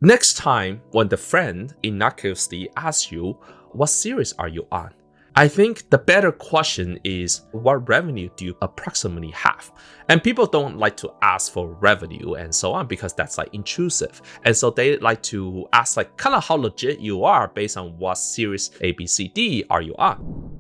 Next time, when the friend innocuously asks you, what series are you on? I think the better question is, what revenue do you approximately have? And people don't like to ask for revenue and so on because that's like intrusive. And so they like to ask like kind of how legit you are based on what series A, B, C, D are you on.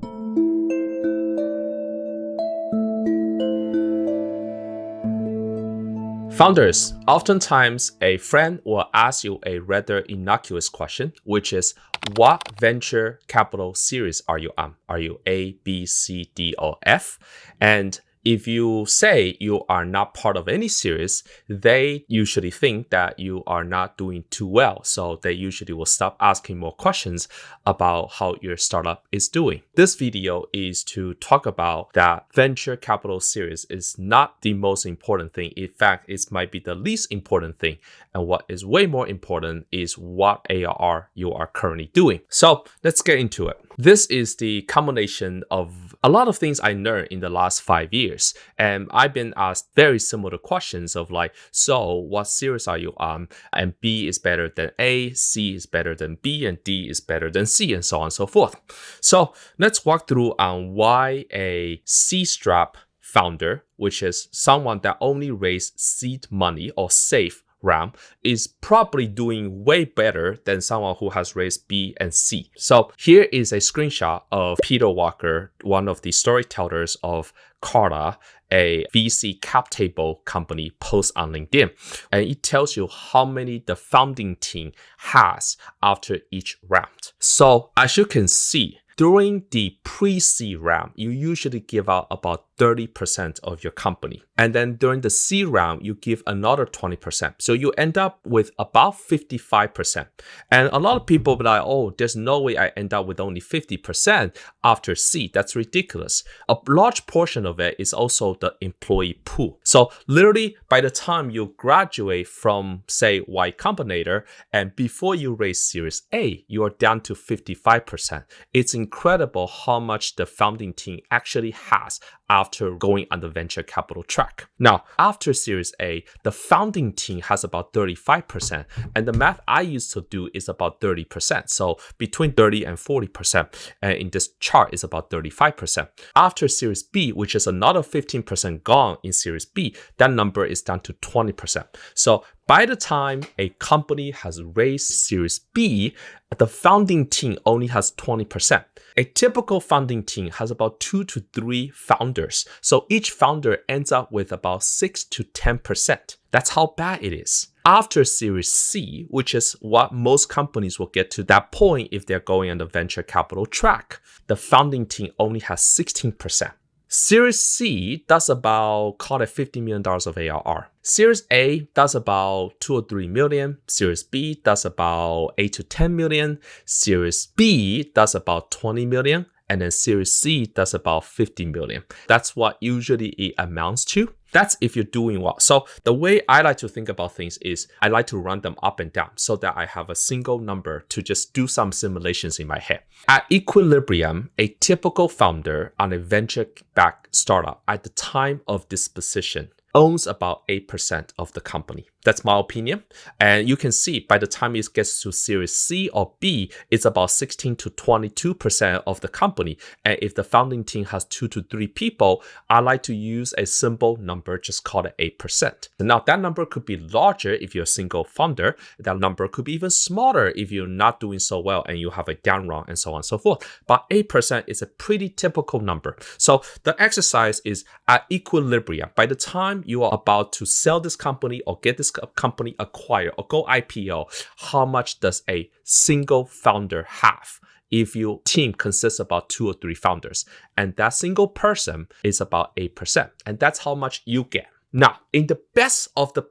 Founders, oftentimes a friend will ask you a rather innocuous question, which is, what venture capital series are you on? Are you A, B, C, D, or F? And if you say you are not part of any series, they usually think that you are not doing too well. So they usually will stop asking more questions about how your startup is doing. This video is to talk about that venture capital series is not the most important thing. In fact, it might be the least important thing. And what is way more important is what ARR you are currently doing. So let's get into it. This is the combination of a lot of things I learned in the last 5 years. And I've been asked very similar questions of like, so what series are you on? And B is better than A, C is better than B, and D is better than C, and so on and so forth. So let's walk through on why a C-strap founder, which is someone that only raised seed money or safe round, is probably doing way better than someone who has raised B and C. So here is a screenshot of Peter Walker, one of the storytellers of Carta, a VC cap table company, post on LinkedIn. And it tells you how many the founding team has after each round. So as you can see, during the pre-seed round, you usually give out about 30% of your company. And then during the C round, you give another 20%. So you end up with about 55%. And a lot of people be like, oh, there's no way I end up with only 50% after C. That's ridiculous. A large portion of it is also the employee pool. So literally by the time you graduate from, say, Y Combinator, and before you raise Series A, you are down to 55%. It's incredible how much the founding team actually has after going on the venture capital track. Now, after Series A, the founding team has about 35%, and the math I used to do is about 30%. So between 30 and 40%, and in this chart is about 35%. After Series B, which is another 15% gone in Series B, that number is down to 20%. So by the time a company has raised Series B, the founding team only has 20%. A typical founding team has about 2 to 3 founders. So each founder ends up with about 6 to 10%. That's how bad it is. After Series C, which is what most companies will get to that point if they're going on the venture capital track, the founding team only has 16%. Series C does about, call it $50 million of ARR. Series A does about 2 or 3 million. Series B does about 8 to 10 million. Series B does about 20 million. And then Series C does about 50 million. That's what usually it amounts to. That's if you're doing well. So the way I like to think about things is I like to run them up and down so that I have a single number to just do some simulations in my head. At equilibrium, a typical founder on a venture-backed startup at the time of disposition owns about 8% of the company. That's my opinion. And you can see by the time it gets to Series C or B, it's about 16 to 22% of the company. And if the founding team has 2 to 3 people, I like to use a simple number, just call it 8%. Now that number could be larger if you're a single founder. That number could be even smaller if you're not doing so well and you have a down round and so on and so forth. But 8% is a pretty typical number. So the exercise is at equilibrium. By the time you are about to sell this company or get this company acquired or go IPO, how much does a single founder have if your team consists of about 2 or 3 founders? And that single person is about 8%. And that's how much you get. Now, in the best of the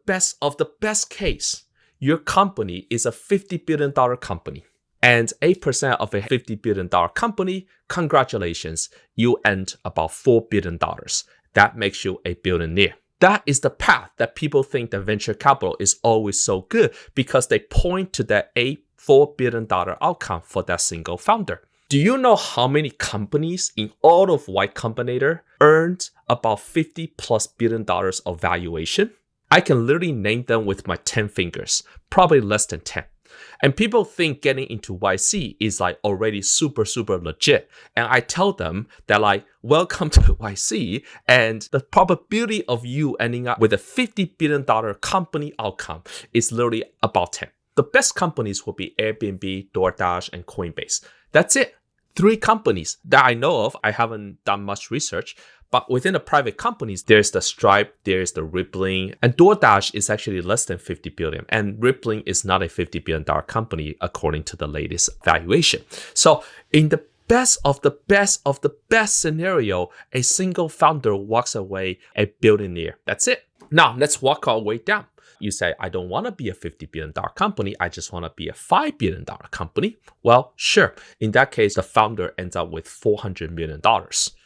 best case, your company is a $50 billion company. And 8% of a $50 billion company, congratulations, you earn about $4 billion. That makes you a billionaire. That is the path that people think that venture capital is always so good because they point to that $4 billion outcome for that single founder. Do you know how many companies in all of Y Combinator earned about $50+ billion of valuation? I can literally name them with my 10 fingers, probably less than 10. And people think getting into YC is like already super, super legit. And I tell them that like, welcome to YC. And the probability of you ending up with a $50 billion company outcome is literally about 10. The best companies will be Airbnb, DoorDash, and Coinbase. That's it. 3 companies that I know of. I haven't done much research. But within the private companies, there's the Stripe, there's the Rippling, and DoorDash is actually less than 50 billion. And Rippling is not a $50 billion company according to the latest valuation. So in the best of the best of the best scenario, a single founder walks away a billionaire. That's it. Now let's walk our way down. You say, I don't want to be a $50 billion company. I just want to be a $5 billion company. Well, sure. In that case, the founder ends up with $400 million.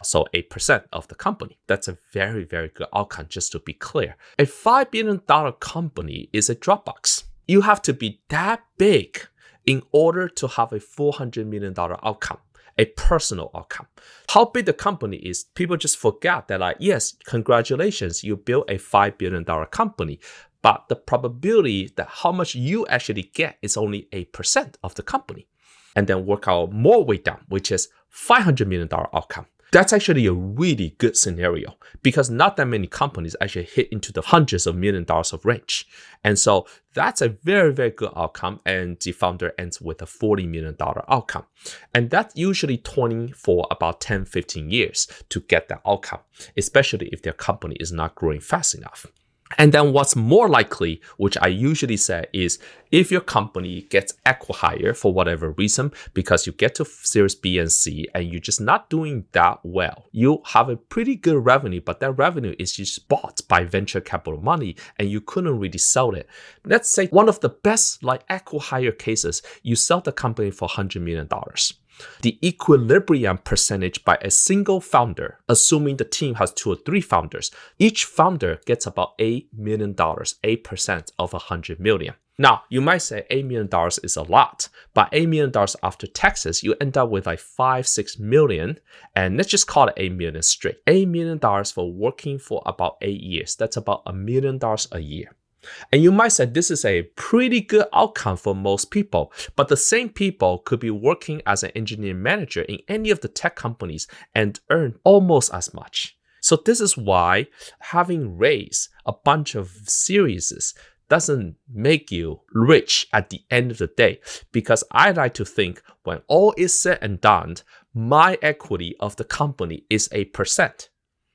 So 8% of the company. That's a very, very good outcome, just to be clear. A $5 billion company is a Dropbox. You have to be that big in order to have a $400 million outcome. A personal outcome. How big the company is, people just forget that like, yes, congratulations, you built a $5 billion company. But the probability that how much you actually get is only 8% of the company. And then work out more way down, which is $500 million outcome. That's actually a really good scenario because not that many companies actually hit into the hundreds of million dollars of range. And so that's a very, very good outcome. And the founder ends with a $40 million outcome. And that's usually 20 for about 10, 15 years to get that outcome, especially if their company is not growing fast enough. And then what's more likely, which I usually say, is if your company gets acqui-hire for whatever reason, because you get to Series B and C and you're just not doing that well, you have a pretty good revenue, but that revenue is just bought by venture capital money and you couldn't really sell it. Let's say one of the best like acqui-hire cases, you sell the company for $100 million. The equilibrium percentage by a single founder, assuming the team has 2 or 3 founders, each founder gets about $8 million, 8% of $100 million. Now, you might say $8 million is a lot, but $8 million after taxes, you end up with like $5-6 million, and let's just call it $8 million straight. $8 million for working for about 8 years. That's about $1 million a year. And you might say this is a pretty good outcome for most people, but the same people could be working as an engineering manager in any of the tech companies and earn almost as much. So this is why having raised a bunch of series doesn't make you rich at the end of the day, because I like to think when all is said and done, my equity of the company is 8%.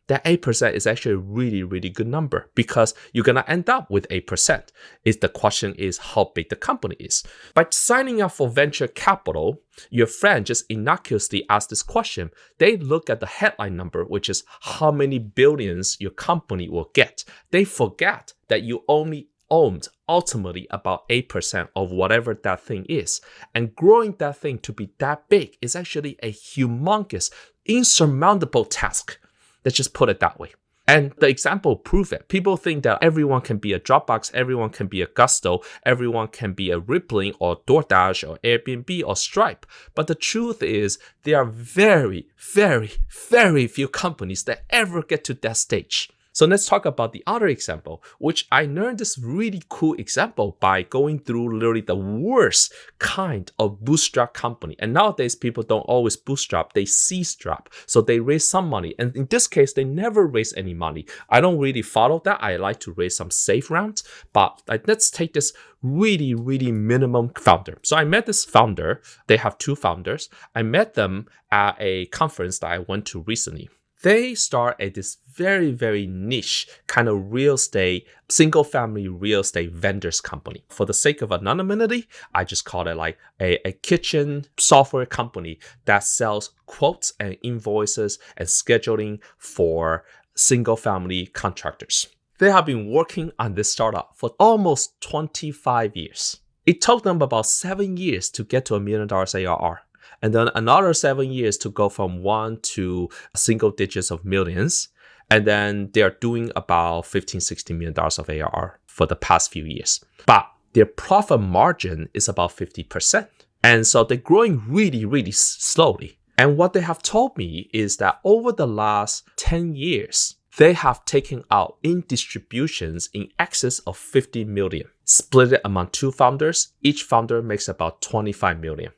That 8% is actually a really, really good number because you're going to end up with 8%. The question is how big the company is. By signing up for venture capital, your friend just innocuously asked this question. They look at the headline number, which is how many billions your company will get. They forget that you only owned ultimately about 8% of whatever that thing is. And growing that thing to be that big is actually a humongous, insurmountable task. Let's just put it that way. And the example proves it. People think that everyone can be a Dropbox, everyone can be a Gusto, everyone can be a Rippling or DoorDash or Airbnb or Stripe. But the truth is there are very, very, very few companies that ever get to that stage. So let's talk about the other example, which I learned this really cool example by going through literally the worst kind of bootstrap company. And nowadays, people don't always bootstrap, they C-strap. So they raise some money. And in this case, they never raise any money. I don't really follow that. I like to raise some safe rounds. But let's take this really, really minimum founder. So I met this founder. They have 2 founders. I met them at a conference that I went to recently. They start at this very, very niche kind of real estate, single family real estate vendors company. For the sake of anonymity, I just call it like a kitchen software company that sells quotes and invoices and scheduling for single family contractors. They have been working on this startup for almost 25 years. It took them about 7 years to get to $1 million ARR. And then another 7 years to go from 1 to single digits of millions. And then they're doing about $15-16 million of ARR for the past few years. But their profit margin is about 50%. And so they're growing really, really slowly. And what they have told me is that over the last 10 years, they have taken out in distributions in excess of 50 million. Split it among 2 founders, each founder makes about 25 million.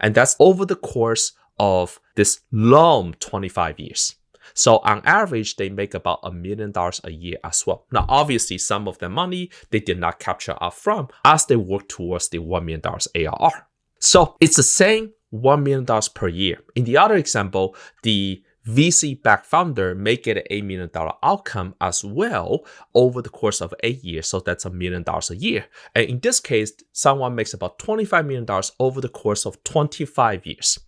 And that's over the course of this long 25 years. So on average, they make about $1 million a year as well. Now, obviously, some of the money they did not capture upfront as they work towards the $1 million ARR. So it's the same $1 million per year. In the other example, the VC-backed founder may get an $8 million outcome as well over the course of 8 years. So that's $1 million a year. And in this case, someone makes about $25 million over the course of 25 years.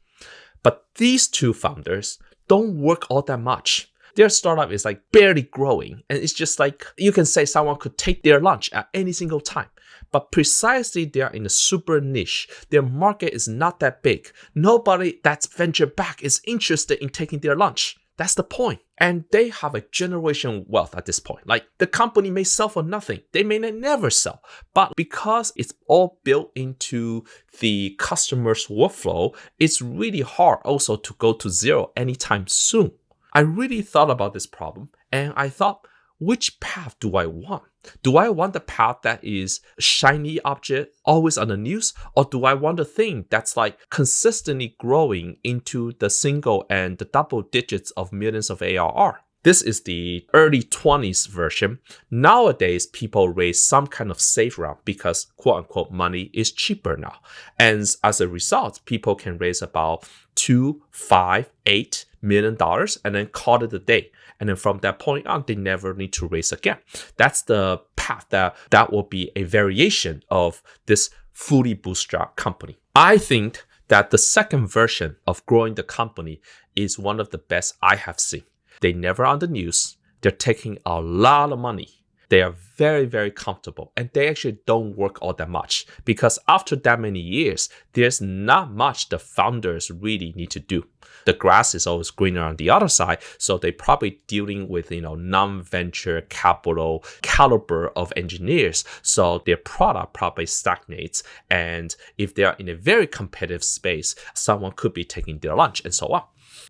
But these 2 founders don't work all that much. Their startup is like barely growing. And it's just like, you can say someone could take their lunch at any single time. But precisely they are in a super niche. Their market is not that big. Nobody that's venture back is interested in taking their lunch. That's the point. And they have a generation wealth at this point. Like the company may sell for nothing. They may never sell. But because it's all built into the customer's workflow, it's really hard also to go to zero anytime soon. I really thought about this problem and I thought, which path do I want? Do I want the path that is a shiny object, always on the news? Or do I want a thing that's like consistently growing into the single and the double digits of millions of ARR? This is the early 20s version. Nowadays, people raise some kind of safe round because quote unquote money is cheaper now. And as a result, people can raise about $2, $5, $8 million and then call it a day. And then from that point on, they never need to raise again. That's the path that will be a variation of this fully bootstrapped company. I think that the second version of growing the company is one of the best I have seen. They never on the news. They're taking a lot of money. They are very, very comfortable and they actually don't work all that much because after that many years, there's not much the founders really need to do. The grass is always greener on the other side. So they're probably dealing with, non-venture capital caliber of engineers. So their product probably stagnates. And if they are in a very competitive space, someone could be taking their lunch and so on.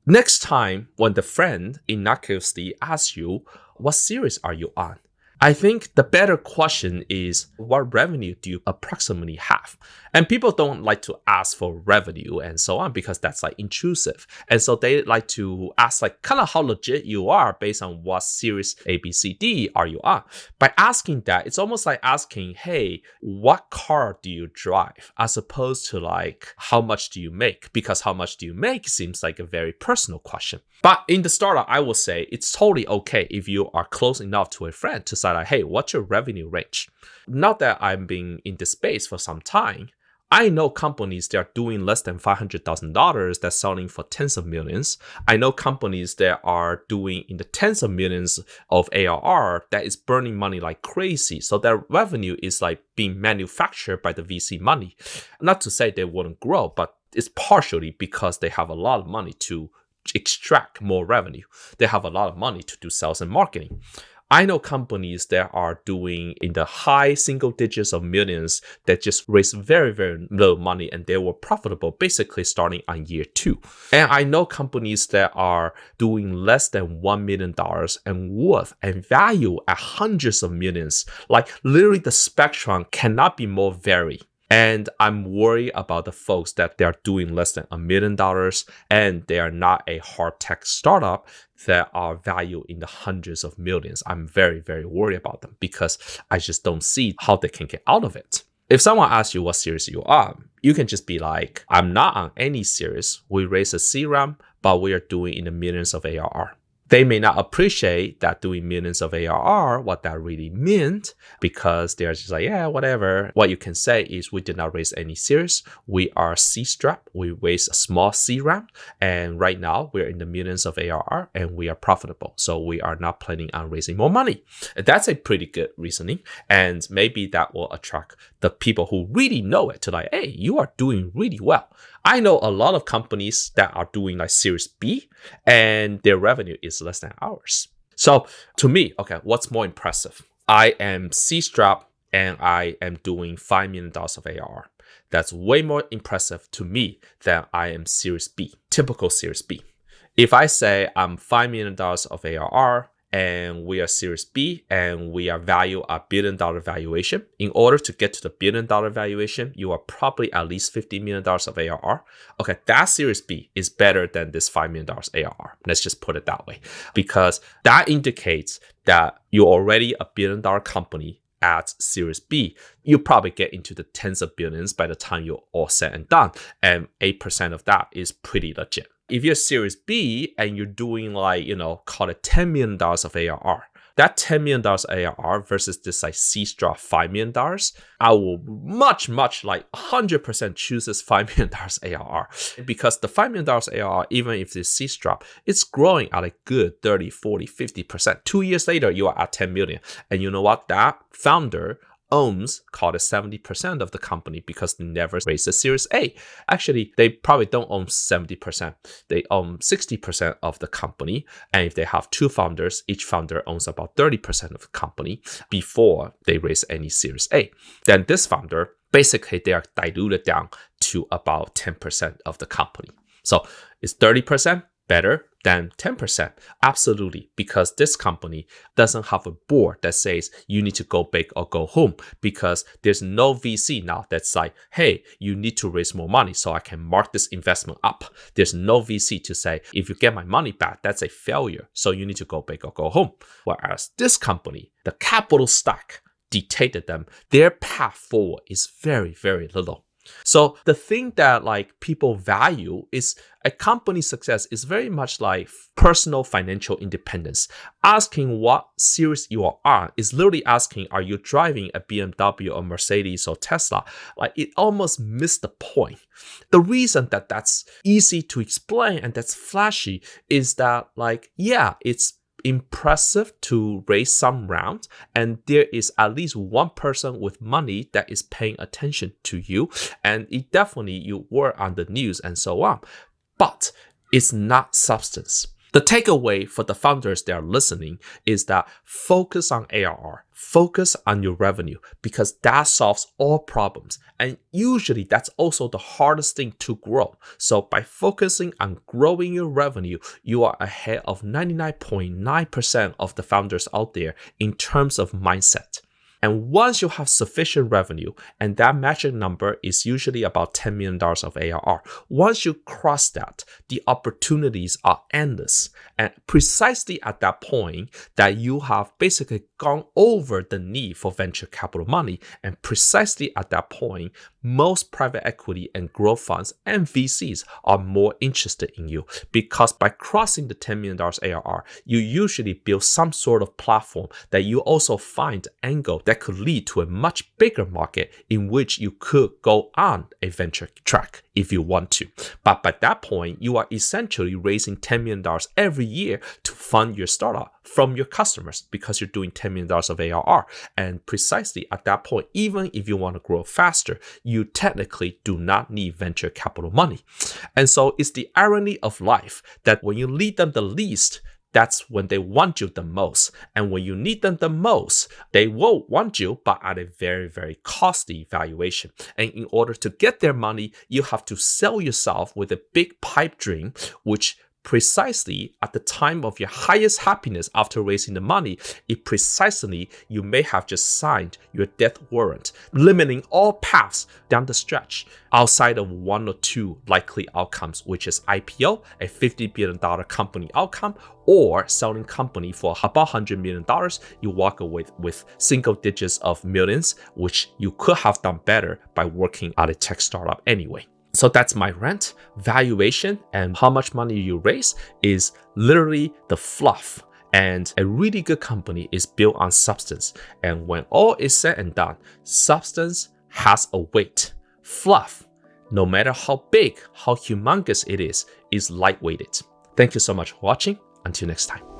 Next time when the friend innocuously asks you, what series are you on? I think the better question is, what revenue do you approximately have? And people don't like to ask for revenue and so on because that's like intrusive. And so they like to ask like kind of how legit you are based on what series A, B, C, D are you on. By asking that, it's almost like asking, hey, what car do you drive? As opposed to like, how much do you make? Because how much do you make seems like a very personal question. But in the startup, I will say it's totally okay if you are close enough to a friend to say like, hey, what's your revenue range? Not that I've been in this space for some time. I know companies that are doing less than $500,000 that's selling for tens of millions. I know companies that are doing in the tens of millions of ARR that is burning money like crazy. So their revenue is like being manufactured by the VC money. Not to say they wouldn't grow, but it's partially because they have a lot of money to extract more revenue. They have a lot of money to do sales and marketing. I know companies that are doing in the high single digits of millions that just raised very, very little money and they were profitable basically starting on year 2. And I know companies that are doing less than $1 million and worth and value at hundreds of millions. Like literally the spectrum cannot be more varied. And I'm worried about the folks that they're doing less than $1 million and they are not a hard tech startup that are valued in the hundreds of millions. I'm very, very worried about them because I just don't see how they can get out of it. If someone asks you what series you are, you can just be like, I'm not on any series. We raise a C round, but we are doing in the millions of ARR. They may not appreciate that doing millions of ARR, what that really meant, because they're just like, yeah, whatever. What you can say is we did not raise any series. We are C-strapped. We raised a small C round. And right now we're in the millions of ARR and we are profitable. So we are not planning on raising more money. That's a pretty good reasoning. And maybe that will attract the people who really know it to like, hey, you are doing really well. I know a lot of companies that are doing like Series B and their revenue is less than ours. So to me, okay, what's more impressive? I am C-strapped and I am doing $5 million of ARR. That's way more impressive to me than I am Series B, typical Series B. If I say I'm $5 million of ARR and we are Series B, and we are valued at $1 billion valuation. In order to get to the $1 billion valuation, you are probably at least $50 million of ARR. Okay, that Series B is better than this $5 million ARR. Let's just put it that way, because that indicates that you're already a $1 billion company at Series B. You probably get into the tens of billions by the time you're all said and done, and 8% of that is pretty legit. If you're Series B and you're doing like, call it $10 million of ARR, that $10 million ARR versus this like C-strap $5 million, I will much like 100% choose this $5 million ARR, because the $5 million ARR, even if it's C-strap, it's growing at a good 30, 40, 50%. 2 years later, you are at 10 million. And you know what? That founder owns, call it 70% of the company, because they never raised a Series A. Actually, they probably don't own 70%. They own 60% of the company. And if they have two founders, each founder owns about 30% of the company before they raise any Series A. Then this founder, basically, they are diluted down to about 10% of the company. So it's 30% better than 10%? Absolutely, because this company doesn't have a board that says you need to go big or go home, because there's no VC now that's like, hey, you need to raise more money so I can mark this investment up. There's no VC to say, if you get my money back, that's a failure, so you need to go big or go home. Whereas this company, the capital stack dictated them. Their path forward is very, very little. So the thing that like people value is a company's success is very much like personal financial independence. Asking what series you are on is literally asking, are you driving a BMW or Mercedes or Tesla? Like, it almost missed the point. The reason that that's easy to explain and that's flashy is that like, yeah, it's impressive to raise some rounds, and there is at least one person with money that is paying attention to you, and it definitely you were on the news and so on, but it's not substance. The takeaway for the founders that are listening is that focus on ARR, focus on your revenue, because that solves all problems. And usually that's also the hardest thing to grow. So by focusing on growing your revenue, you are ahead of 99.9% of the founders out there in terms of mindset. And once you have sufficient revenue, and that magic number is usually about $10 million of ARR, once you cross that, the opportunities are endless. And precisely at that point that you have basically gone over the need for venture capital money, and precisely at that point, most private equity and growth funds and VCs are more interested in you, because by crossing the $10 million ARR, you usually build some sort of platform that you also find angle that could lead to a much bigger market in which you could go on a venture track if you want to. But by that point, you are essentially raising $10 million every year to fund your startup from your customers, because you're doing $10 million of ARR. And precisely at that point, even if you want to grow faster, you technically do not need venture capital money. And so it's the irony of life that when you need them the least, that's when they want you the most. And when you need them the most, they will want you, but at a very, very costly valuation. And in order to get their money, you have to sell yourself with a big pipe dream, which precisely at the time of your highest happiness after raising the money, precisely you may have just signed your death warrant, limiting all paths down the stretch outside of one or two likely outcomes, which is IPO, a $50 billion company outcome, or selling company for about $100 million. You walk away with single digits of millions, which you could have done better by working at a tech startup anyway. So that's my rant. Valuation and how much money you raise is literally the fluff. And a really good company is built on substance. And when all is said and done, substance has a weight. Fluff, no matter how big, how humongous it is lightweighted. Thank you so much for watching. Until next time.